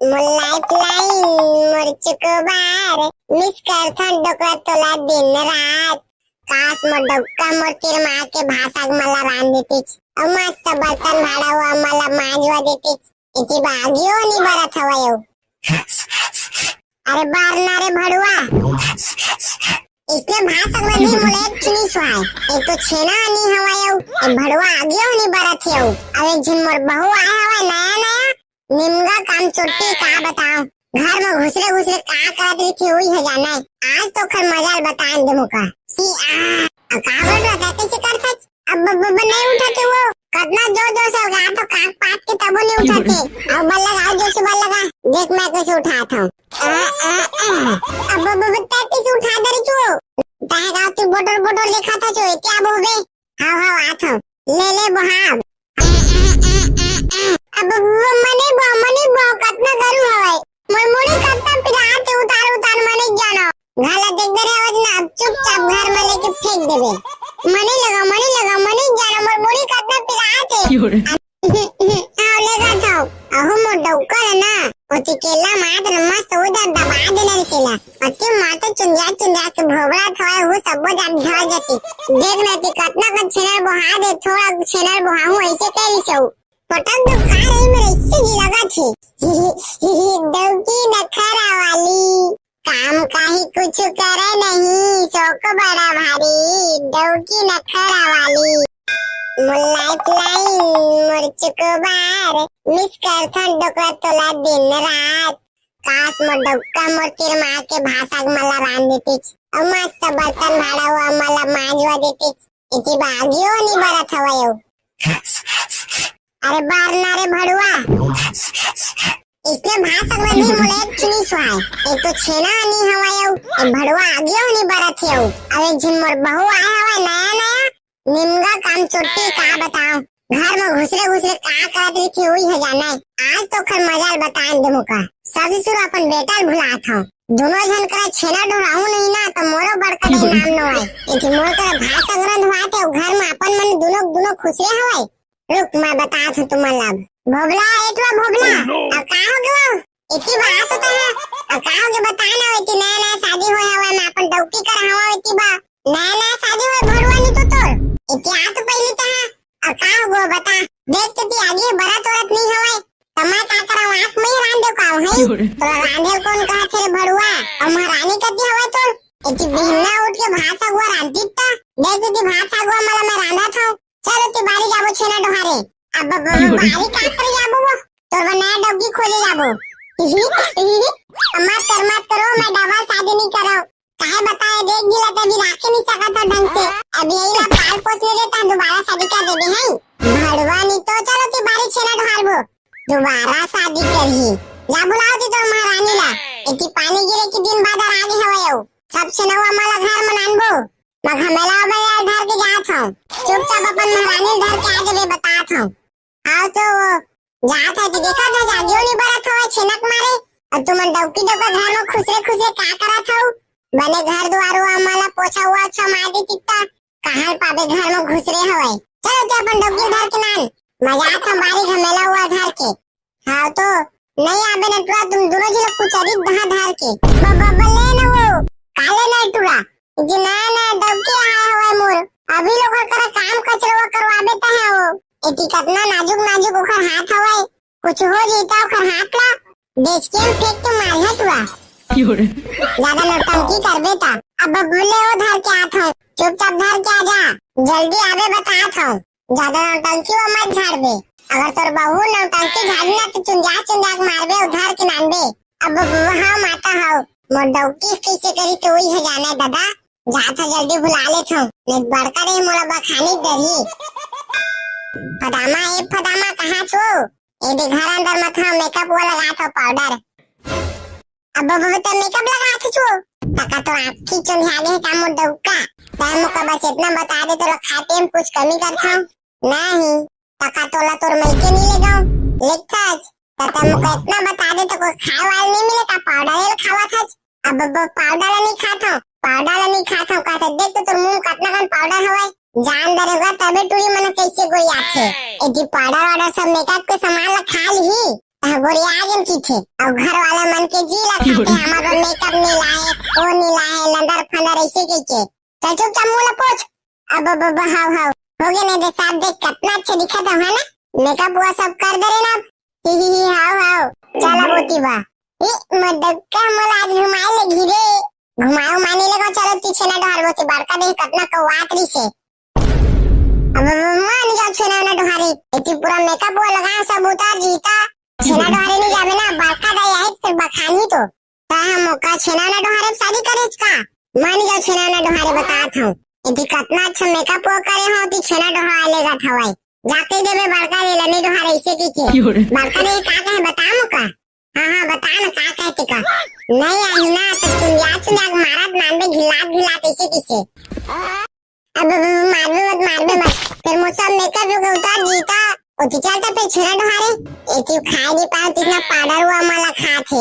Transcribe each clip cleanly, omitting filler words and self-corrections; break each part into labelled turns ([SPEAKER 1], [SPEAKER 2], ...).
[SPEAKER 1] life line मुरचुको बार miss करथन डोकरा तोला दिन रात काश मोर डोका मोर तिर मार के भाषा मला रान देतीच और मस्त बर्तन भाड़ा हुआ मला मांजवा देतीच इति बागियो नी बरत हवयो अरे बार ना रे भड़ुआ इसने भाषा में भी मुले चुनी सुहाय एक तो छेना नी हवयो भड़ुआ आगियो नी बरत हयो अरे जिन मोर बहू आया हवा नया नया निमगा काम चोटी का बताओ घर में घुसरे घुसरे का करत रही थी हुई है जाना है आज तो खर मजाल बताएं दे मुका सी आ का बोल रहा कैसे कर सच अब नहीं उठाते वो कितना जोर से होगा तो काक पात के तब नहीं उठाते अब बल लगा जो से बल लगा देख मैं कैसे उठाता हूं अब कैसे उठा दे तू तागा तू बोतल बोतल लिखा था जो क्या बोले हां हां आता ले ले बहाब अब मने कितना करू हवे मुड़ी कत्ता पिराते उतार मने जानो घाला देख दे रे आवाज ना चुपचाप घर में लेके फेंक देबे मने लगा मने जानो मोर मुड़ी कत्ता पिराते आओ लेगा जाओ अहो मोर डौकर ना ओती केला मात्र मस्त उधर दबा देना केला अति माता चुंजा के भोबड़ा थोड़ा हो सब जान धर जाती देख ना कि कितना का छेनर बहा दे थोड़ा छेनर बहाऊं ऐसे कैली सो पटक दो खा रही मेरे इससे जी लगा थी डौकी नखरा वाली काम काहे कुछ करे नहीं शौक बड़ा भारी डौकी नखरा वाली लाइफ लाइन मुरचुको बार मिस करथन डोकरा तोला दिन रात काश मोर डौका मोर तिर मार के भाषा मला रान देतीच और मस्त बर्तन भाड़ा हुआ मला मांजवा देतीच इति बागियो नी बरत हवयो अरे बार ना रे भड़ुआ इसने भाषा में भी मुले चुनी सुहाय एक तो छेना नी हवयो भड़ुआ आगियो नी बरत हयो अरे जिन मोर बहू आया हवा नया नया निमगा काम चोटी का बताओ घर में घुसरे घुसरे का करत रही थी हुई है जाना है आज तो खर मजाल बताएं दे मुका सब सुर अपन बेटा भुला था दोनों जन करा छेना ढोराहू नहीं ना तो मोरो बड़का दे नाम न होय इति मोर करा भाषा ग्रंथ हुआते घर में अपन मन दोनों खुशरे हवय रुक मैं बता था तुम्हारा भोबला एटवा भोबला अब का हो गयो इति बात होता है अब का हो गयो बताना इति नया शादी होय हवा मैं अपन डौकी कर हवा इति बा नया शादी होय भड़ुआ नी तो तोर इति आ तो पहली ता अब का हो गयो बता देख तो ती आगे बरत औरत नहीं हवे तमा का करा आंख में रान दे का है तो रांधे कौन कहा थे भड़ुआ और महारानी कती हवे तो इति बिहना उठ के भाषा हुआ रांधी ता देख ती भाषा हुआ मला मैं रांधा था चलो ती बारी जाबो छेना डोहारे अब बारी का कर जाबो वो तोर नया डौगी खोले जाबो मत करो मैं डबल शादी नहीं करो काहे बताए देख जिला तभी राखे नहीं सका था ढंग से अब यही ला पाल पोस ले लेता दोबारा शादी कर देबे हैं भड़वा नहीं तो चलो ती बारी छेना डोहारबो दोबारा शादी करही जा बुलाओ ती तोर महारानी ला इति पानी गिरे के दिन बाद रानी हवयो सब छेनवा माला घर में आनबो मैं घमेला बया घर के जात हूं चुपचाप अपन महारानी घर के आगे भी बतात हूं आओ तो जात है कि देखा था जागियो नहीं बरत हो छिनक मारे और तुम डौकी डोका घर में खुसरे का करत हो बने घर द्वार हुआ माला पोछा हुआ अच्छा मार दी तित्ता कहां पाबे घर में घुसरे हवे चलो तो अपन डौकी घर के नान मजाक हमारी घमेला हुआ घर के हां तो नहीं आबे न टुआ तुम दोनों जी लोग कुछ अधिक दहा धार के बल्ले न वो काले न टुआ जी ना डौकी आया हुआ मोर अभी लोग कर काम कचरा करवाबे त है वो इति कितना नाजुक ओखर हाथ हवे कुछ हो जीता ओखर हाथ ला बेच के फेंक के मारना तुआ ज्यादा नौटंकी करबे ता अब बोले वो धर के आत हूं चुपचाप धर के आ जा जल्दी आवे बतात हूं ज्यादा नौटंकी वो मत झाड़बे अगर तोर बहू नौटंकी झाड़ी ना तो चुंजा मारबे उधर के नानबे अब वहां माता हो मोर डौकी कैसे करी तो वही है जाने दादा जाता जल्दी बुला ले थो ने बड़का रे मोला बखानी दही फदामा कहां छो ए दे घर अंदर मत मेकअप वाला लगा तो पाउडर अब तो मेकअप लगा छो तका तो आंखी चुंझाले है काम डौका टाइम को बस इतना बता दे तो खाते में कुछ कमी कर था नहीं तका तोला तोर मैके नहीं ले गाऊं लिखता तका मुको इतना बता दे तो कोई खाए वाला नहीं मिले का पाउडर खावा था अब पाउडर नहीं खाता कहते देख तो तोर मुंह कितना कन पाउडर हवे जान दरेगा तबे टूरी मन कैसे कोई आखे एदी पाउडर वाला सब मेकअप के सामान ला खा ली गोरिया आगे की थे और घर वाला मन के जी लगाते हमारा मेकअप नहीं लाए वो नहीं लाए लंदर फंदर ऐसे के चल चुपचाप मुंह पोछ अब हाउ हाउ हो गया नहीं दे साहब देख कितना अच्छा दिखा था है ना मेकअप हुआ सब कर दे रे ना ही हाउ हाउ चला बोती बा ई मदक्का मला आज घुमाए ले घिरे घुमाओ माने ले को चलो पीछे ना डहार बोती बड़का देख कितना कवातरी से अब मान जाओ छेना ना डहारी इतनी पूरा मेकअप हुआ लगा सब उतार जीता छेना डहारे नहीं जावे ना बड़का दाई है फिर बखानी तो ता मौका छेना ना डहारे शादी करे का मान जाओ छेना ना डहारे बतात हूं यदि कितना अच्छा मेकअप वो करे हो तो छेना डहारे लेगा थवाई जाते देवे बड़का ले लेने डहारे ऐसे की के बड़का ने का कहे बताओ का हां बता ना का कहते का नहीं आई ना तो तुम याद सुना मारत नांदे घिलात ऐसे किसे अब मारबे मत फिर मुझसे मेकअप जो उतार जीता और तू चलता फिर छेना डहारे एक ही खाए नहीं पाए तिसना पाउडर हुआ मला खाते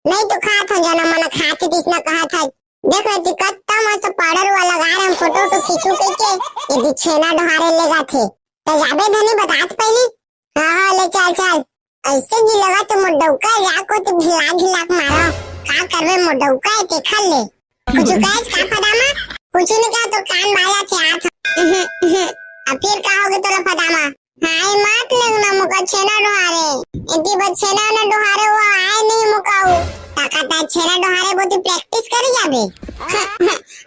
[SPEAKER 1] नहीं तो खात हो जाना मला खाते तिसना कहा था देख रहे ती कत्ता मस्त पाउडर हुआ लगा रहे हम फोटो तो खींचू के ये छेना डहारे लेगा थे तो जाबे धनी बतात पहली हां ले चल ऐसे जी लगा तो मोडौका जाको तो घिला मारो का करबे मोडौका ते खा ले कुछ गाइस का फदामा कुछ नहीं का तो कान बाया थे हाथ अब फिर कहोगे तो फदामा हाय मात लगना मुका छेना डहारे इतनी बच्चेना ना डहारे वो आए नहीं मुकाऊ ताकता छेना डहारे बोती प्रैक्टिस करी जाबे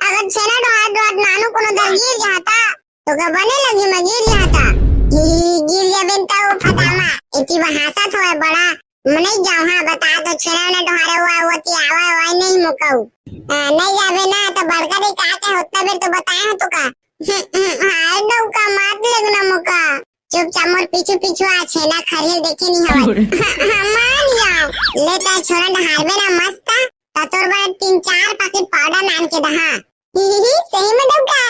[SPEAKER 1] अगर छेना डहार नानू कोनो दर गिर जाता तो का बने लगी मैं गिर जाता गिर जाबे तो फदामा इतनी बहासा तो है बड़ा नहीं जाऊं हां बता तो छेना ना डहारे हुआ होती आवा नहीं मुकाऊ नहीं जाबे ना तो बड़का दे का होता बे तो बताया तो का हाय डौका मात लगना मुका चुपचाप मोर पीछू आ छेना खरियल देखे नहीं हवा मान जाओ लेता छोरा डहारबे ना मस्त ता तोर बा 3-4 पैकेट पाउडर नान के दहा ही सही में डौका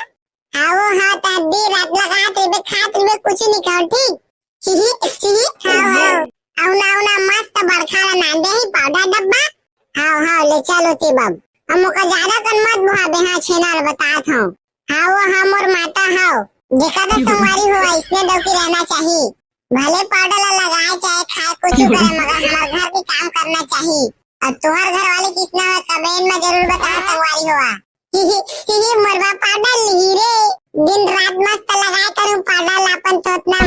[SPEAKER 1] आओ हां ता दी रात लगा ते खात रे कुछ नहीं खाओ ठीक ही हां औना मस्त बरखा नान दे ही पाउडर डब्बा हां ले चलो ते बाब हमो का ज्यादा कन मत बुहाबे हां छेना बतात हूं हां मोर माता हां देखा तो संवारी हुआ इसने डौकी रहना चाहिए भले पाउडर लगाए चाहे खाए कुछ करे मगर हमारे घर भी काम करना चाहिए और तुम्हारे घर वाले किसने है कमेंट में जरूर बता संवारी हुआ ही मरवा पाउडर ली रे दिन रात मस्त लगाए करूं पाउडर लापन तोतना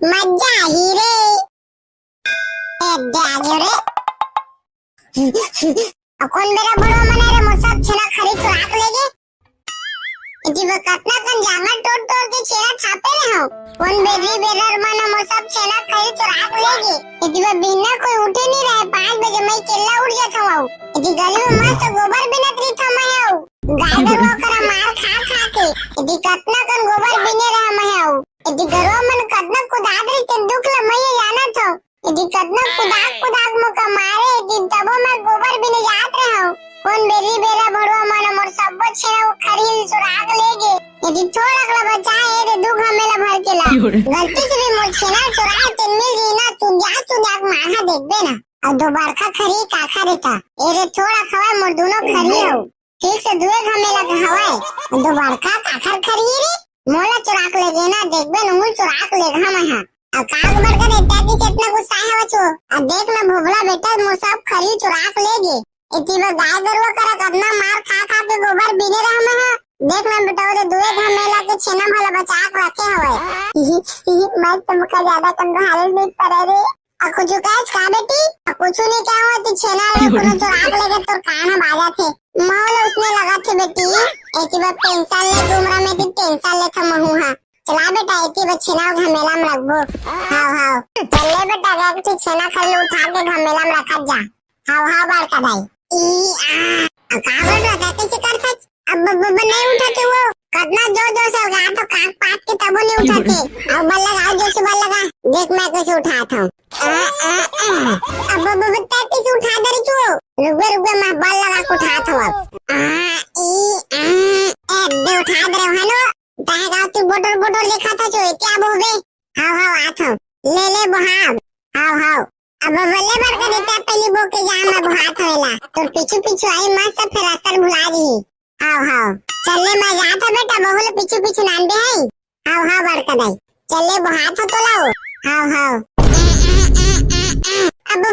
[SPEAKER 1] मजा ही रे जागे रे कौन मेरा बड़ो मने रे मुसब छना खरीद राख लेगे इति कितना कन जांगर तोड़ के छेना छापे रहे हो कौन बेरी बेरर माना मो सब छेना खरीद चुराक लेगे इति बिना कोई उठे नहीं रहे 5 बजे मैं चिल्ला उठ जाता हूं इति गली में मस्त गोबर बिना त्री थमा है गाय गरवा करा मार खा के इति कितना कन गोबर बिने रहा मैं हूं इति गरवा मन कितना कुदाद रे ते दुख ल मैं जाना था इति कितना कुदाक मुका मारे इति तबो मैं गोबर बिने जात रहा हूं कौन बेरी बेरा भड़वा माना मोर सब छेना वो खरीद चुराक लेगे यदि थोड़ा कला बचा है रे दू घमेला भर के ला गलती से भी मोर छेना चुराए ते मिल जी ना तू जा माहा देख बे ना और दोबारा खरी काखा देता ए रे थोड़ा खवाए मोर दोनों खरी हो ठीक से दुए घमेला खवाए दोबारा काखा खरी रे मोला चुराक लेगे ना देख बे नूल चुराक लेगा हम हां अब काग बरका देता कि इतना गुस्सा है बच्चों अब देख ना भोबला बेटा मो सब खरी चुराक लेगे इतनी गाय गरुआ करा कितना मार खा के गोबर बिने रहा मैं देख ना बेटा वो दुए घमेला के छेना भला बचा के रखे हवे मैं तुमका ज्यादा कंदो हाल नहीं पड़े रे आ कुछ काज का बेटी आ कुछ नहीं क्या हुआ तू छेना रे कोनो चुराक लेके तोर कान बाजा थे माहौल उसमें लगा थे बेटी एती बार पेंशन ले तुमरा में भी टेंशन ले था महू हां चला बेटा एती बार छेना घमेला में रखबो हां चले बेटा गा के छेना खरी उठा के घमेला में रखा जा हां बार का भाई कागज रखा कैसे कर सच अब नहीं उठाते वो कितना जो से लगा तो काग पात के तब नहीं उठाते अब बल लगा जो से बल लगा देख मैं कैसे उठाता हूं अब बता कैसे उठा दे रे तू रुक मैं बल लगा के उठाता हूं अब दे उठा दे रहा नो तागा तू बोटर लिखा था जो क्या बोबे हां आता ले बहाब हां अब बल्ले भर कर देता पहली बो के जा मैं बुहात होएला तो पीछू आई मस्त फिर रास्ता भुला दी हां चले मैं जाता बेटा बहुल पीछू नान दे हां बड़का दाई चले बुहात हो तो लाओ हां अब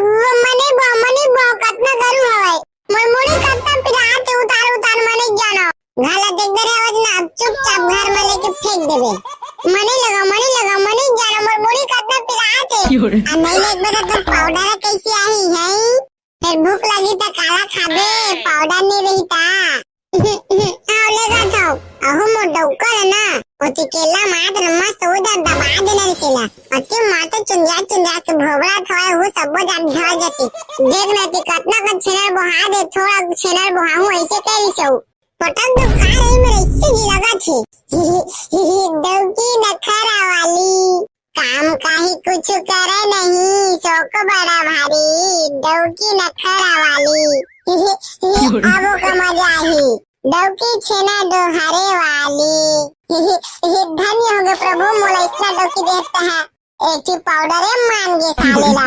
[SPEAKER 1] मने भौकत न करू हवाई मुड़ी करता पिराते उतार उतार मने जानो घाला देख दे आवाज ना चुपचाप घर में लेके फेंक देबे मने जानो मोर मुड़ी करता पिराते आ नहीं ले बता तो पाउडर कैसे आई है फिर भूख लगी तो काला खाबे पाउडर नहीं रहीता आओ लेगा जाओ अहो मोर डौकर ना ओती केला मात्र मस्त उधर दबा देना केला अति मात्र चुंजा के भोबड़ा थोड़ा हो सब जान धर जाती देख लेती कितना का छेनर बहा दे थोड़ा छेनर बहाऊं ऐसे करी सो पटक तो खा रही मेरे इससे जी लगा थी डौकी नखरा वाली काम काहे कुछ करे नहीं शौक बड़ा भारी डौकी नखरा वाली अब का मजा ही डौकी छेना डोहारे वाली धन्य होगे प्रभु मोला इतना डौकी देता है एक पाउडर मान गे सालेला